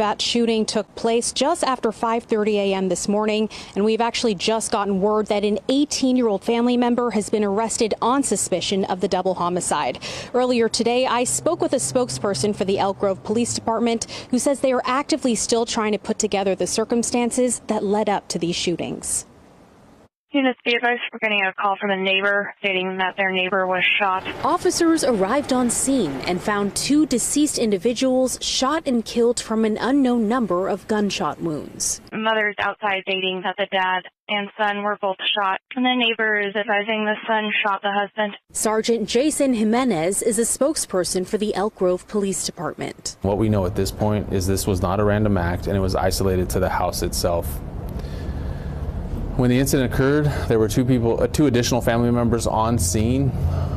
That shooting took place just after 5:30 a.m. this morning, and we've actually just gotten word that an 18-year-old family member has been arrested on suspicion of the double homicide. Earlier today, I spoke with a spokesperson for the Elk Grove Police Department who says they are actively still trying to put together the circumstances that led up to these shootings. Units be advised, we're getting a call from a neighbor stating that their neighbor was shot. Officers arrived on scene and found two deceased individuals shot and killed from an unknown number of gunshot wounds. Mother's outside stating that the dad and son were both shot, and the neighbor is advising the son shot the husband. Sergeant Jason Jimenez is a spokesperson for the Elk Grove Police Department. What we know at this point is this was not a random act, and it was isolated to the house itself. When the incident occurred, there were two additional family members on scene.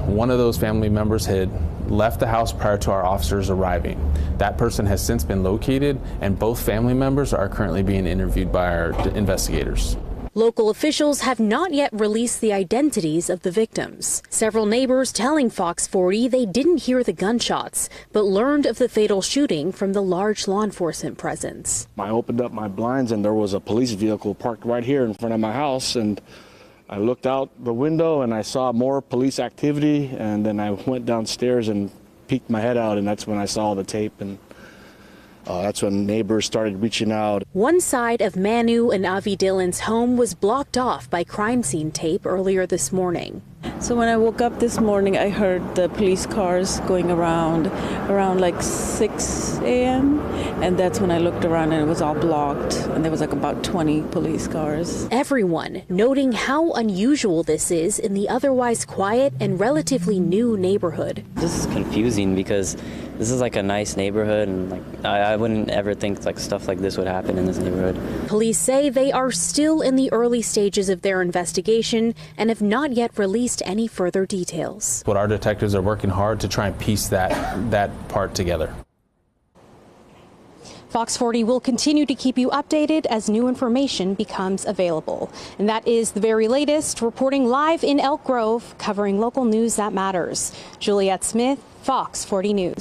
One of those family members had left the house prior to our officers arriving. That person has since been located, and both family members are currently being interviewed by our investigators. Local officials have not yet released the identities of the victims. Several neighbors telling Fox 40 they didn't hear the gunshots, but learned of the fatal shooting from the large law enforcement presence. I opened up my blinds and there was a police vehicle parked right here in front of my house, and I looked out the window and I saw more police activity, and then I went downstairs and peeked my head out, and that's when I saw the tape, and that's when neighbors started reaching out. One side of Manu and Avi Dillon's home was blocked off by crime scene tape earlier this morning. So when I woke up this morning, I heard the police cars going around like 6 a.m. And that's when I looked around and it was all blocked. And there was like about 20 police cars. Everyone noting how unusual this is in the otherwise quiet and relatively new neighborhood. This is confusing because this is like a nice neighborhood, and like I wouldn't ever think like stuff like this would happen in this neighborhood. Police say they are still in the early stages of their investigation and have not yet released any further details. But our detectives are working hard to try and piece that part together. Fox 40 will continue to keep you updated as new information becomes available. And that is the very latest, reporting live in Elk Grove, covering local news that matters. Juliette Smith, Fox 40 News.